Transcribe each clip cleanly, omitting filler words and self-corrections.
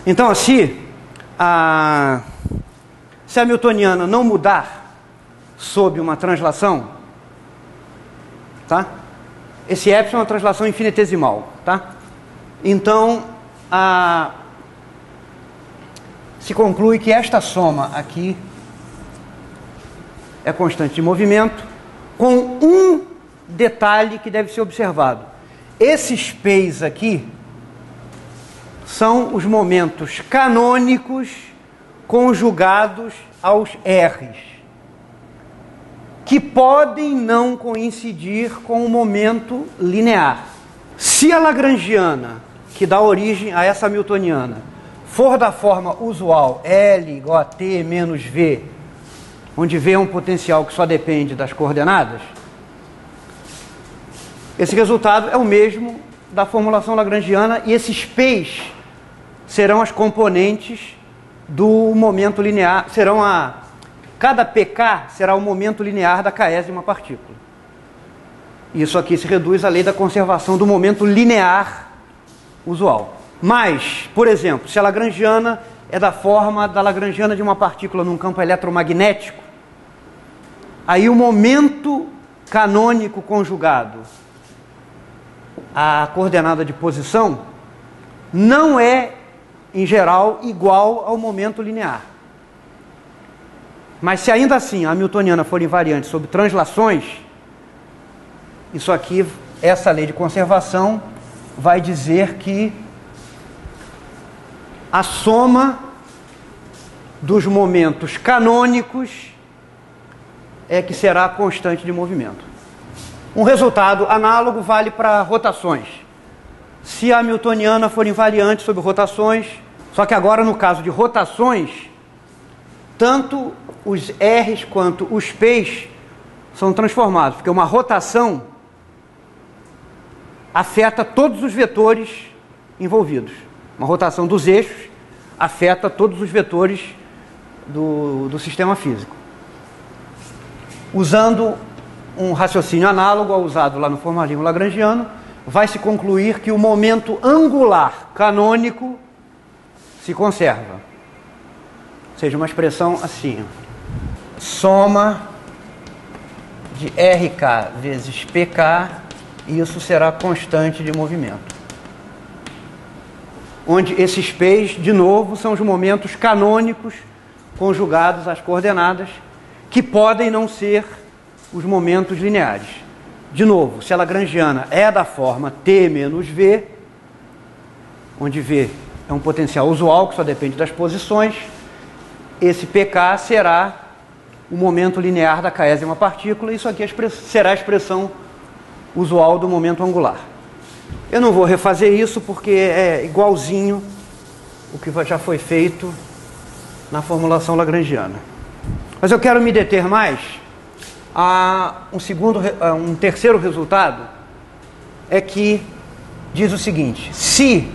Então, se a hamiltoniana não mudar sob uma translação, tá? Esse epsilon é uma translação infinitesimal, tá? Então, se conclui que esta soma aqui é constante de movimento, com um detalhe que deve ser observado. Esses P's aqui são os momentos canônicos conjugados aos R's, que podem não coincidir com o momento linear. Se a lagrangiana, que dá origem a essa hamiltoniana, for da forma usual, L igual a T menos V, onde V é um potencial que só depende das coordenadas, esse resultado é o mesmo da formulação lagrangiana, e esses P's serão as componentes do momento linear, cada PK será o momento linear da késima partícula. Isso aqui se reduz à lei da conservação do momento linear usual. Mas, por exemplo, se a lagrangiana é da forma da lagrangiana de uma partícula num campo eletromagnético, aí o momento canônico conjugado à coordenada de posição não é, em geral, igual ao momento linear. Mas se ainda assim a hamiltoniana for invariante sob translações, isso aqui, essa lei de conservação vai dizer que a soma dos momentos canônicos é que será a constante de movimento. Um resultado análogo vale para rotações. Se a hamiltoniana for invariante sobre rotações, só que agora no caso de rotações, tanto os R's quanto os P's são transformados, porque uma rotação afeta todos os vetores envolvidos. Uma rotação dos eixos afeta todos os vetores do sistema físico. Usando um raciocínio análogo ao usado lá no formalismo lagrangiano, vai se concluir que o momento angular canônico se conserva. Ou seja, uma expressão assim: soma de RK vezes PK, e isso será constante de movimento. Onde esses P's, de novo, são os momentos canônicos conjugados às coordenadas, que podem não ser os momentos lineares. De novo, se a lagrangiana é da forma T menos V, onde V é um potencial usual que só depende das posições, esse PK será o momento linear da késima partícula, e isso aqui será a expressão usual do momento angular. Eu não vou refazer isso porque é igualzinho o que já foi feito na formulação lagrangiana. Mas eu quero me deter mais a um terceiro resultado, é que diz o seguinte: se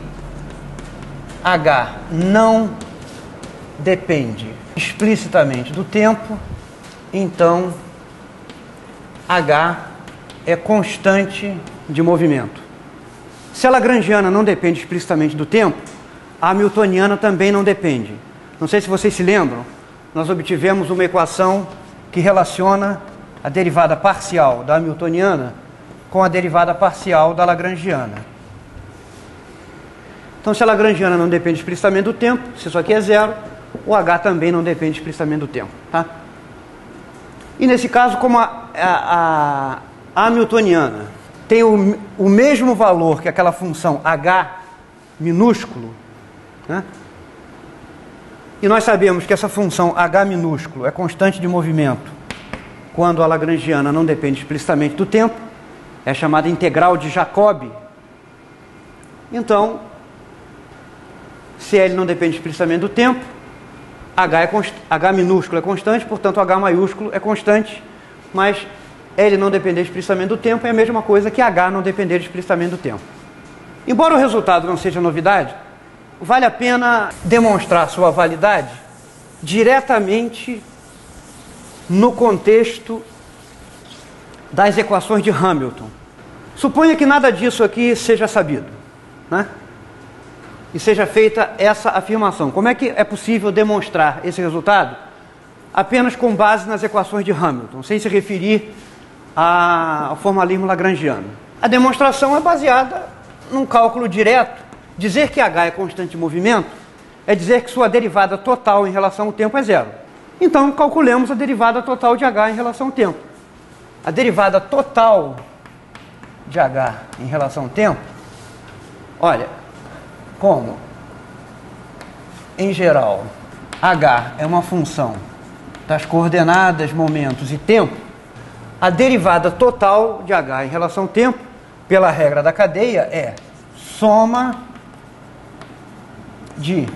H não depende explicitamente do tempo, então H é constante de movimento. Se a lagrangiana não depende explicitamente do tempo, a hamiltoniana também não depende. Não sei se vocês se lembram, nós obtivemos uma equação que relaciona a derivada parcial da hamiltoniana com a derivada parcial da lagrangiana. Então, se a lagrangiana não depende explicitamente do tempo, se isso aqui é zero, o H também não depende explicitamente do tempo, tá? E nesse caso, como a hamiltoniana tem o mesmo valor que aquela função H minúsculo, né? E nós sabemos que essa função H minúsculo é constante de movimento quando a lagrangiana não depende explicitamente do tempo, é chamada integral de Jacobi. Então, se L não depende explicitamente do tempo, H minúsculo é constante, portanto H maiúsculo é constante, mas L não depender explicitamente do tempo é a mesma coisa que H não depender explicitamente do tempo. Embora o resultado não seja novidade, vale a pena demonstrar sua validade diretamente no contexto das equações de Hamilton. Suponha que nada disso aqui seja sabido, né? e seja feita essa afirmação. Como é que é possível demonstrar esse resultado? Apenas com base nas equações de Hamilton, sem se referir ao formalismo lagrangiano. A demonstração é baseada num cálculo direto. Dizer que H é constante de movimento é dizer que sua derivada total em relação ao tempo é zero. Então, calculemos a derivada total de H em relação ao tempo. A derivada total de H em relação ao tempo, olha, como, em geral, H é uma função das coordenadas, momentos e tempo, a derivada total de H em relação ao tempo, pela regra da cadeia, é soma de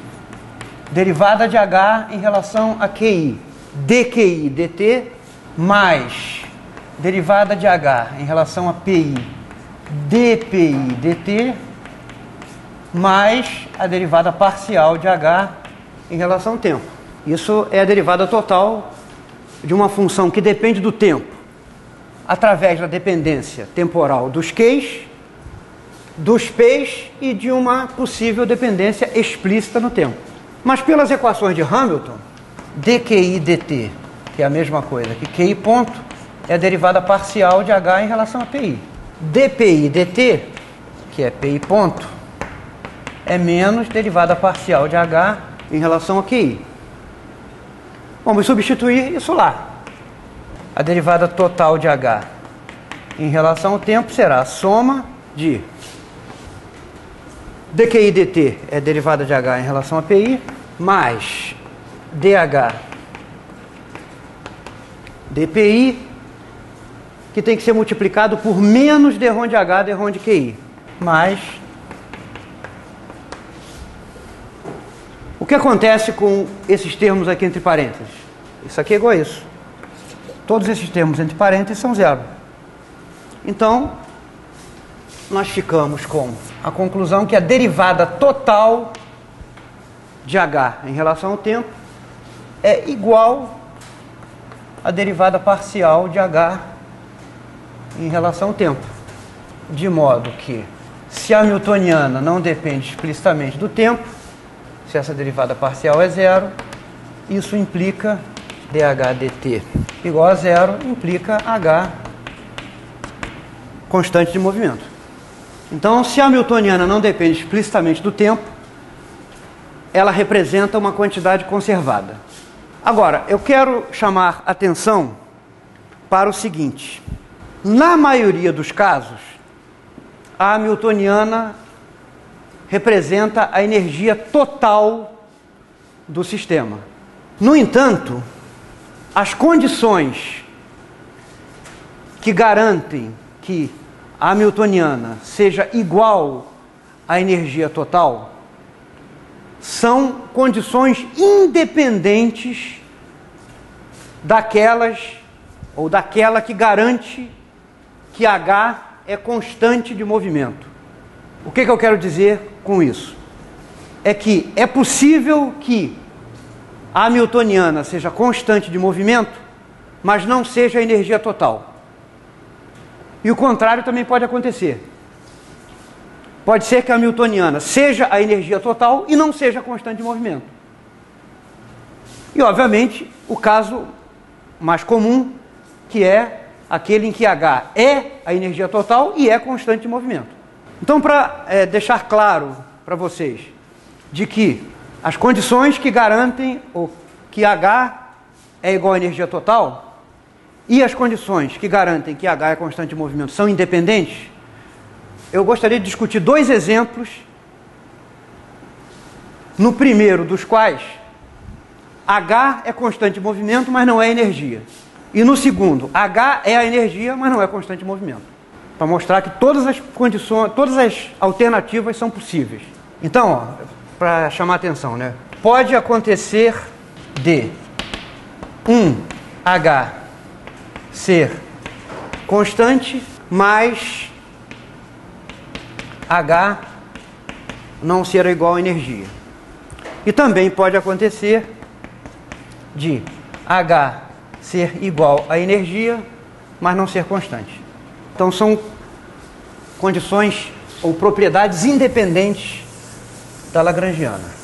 derivada de H em relação a QI, dQI dt, mais derivada de H em relação a PI, dPI dt, mais a derivada parcial de H em relação ao tempo. Isso é a derivada total de uma função que depende do tempo, através da dependência temporal dos Qs, dos Ps e de uma possível dependência explícita no tempo. Mas pelas equações de Hamilton, dQi dt, que é a mesma coisa que QI ponto, é a derivada parcial de H em relação a PI. dPi dt, que é PI ponto, é menos derivada parcial de H em relação a QI. Vamos substituir isso lá. A derivada total de H em relação ao tempo será a soma de dQi dt, é a derivada de H em relação a PI, mais dH dPi, que tem que ser multiplicado por menos d-ROM de H, d-ROM de QI, mais... O que acontece com esses termos aqui entre parênteses? Isso aqui é igual a isso. Todos esses termos entre parênteses são zero. Então, nós ficamos com a conclusão que a derivada total de H em relação ao tempo é igual à derivada parcial de H em relação ao tempo. De modo que, se a newtoniana não depende explicitamente do tempo, se essa derivada parcial é zero, isso implica dH dt igual a zero, implica H constante de movimento. Então, se a hamiltoniana não depende explicitamente do tempo, ela representa uma quantidade conservada. Agora, eu quero chamar atenção para o seguinte. Na maioria dos casos, a hamiltoniana representa a energia total do sistema. No entanto, as condições que garantem que a hamiltoniana seja igual à energia total são condições independentes daquelas ou daquela que garante que H é constante de movimento. O que eu quero dizer com isso? É que é possível que a hamiltoniana seja constante de movimento, mas não seja a energia total. E o contrário também pode acontecer. Pode ser que a hamiltoniana seja a energia total e não seja constante de movimento. E, obviamente, o caso mais comum, que é aquele em que H é a energia total e é constante de movimento. Então, para deixar claro para vocês de que as condições que garantem que H é igual à energia total e as condições que garantem que H é constante de movimento são independentes, eu gostaria de discutir dois exemplos, no primeiro dos quais H é constante de movimento, mas não é energia. E no segundo, H é a energia, mas não é constante de movimento. Para mostrar que todas as condições, todas as alternativas são possíveis. Então, para chamar a atenção, né? Pode acontecer de H ser constante, mas H não ser igual à energia. E também pode acontecer de H ser igual à energia, mas não ser constante. Então são condições ou propriedades independentes da Lagrangiana.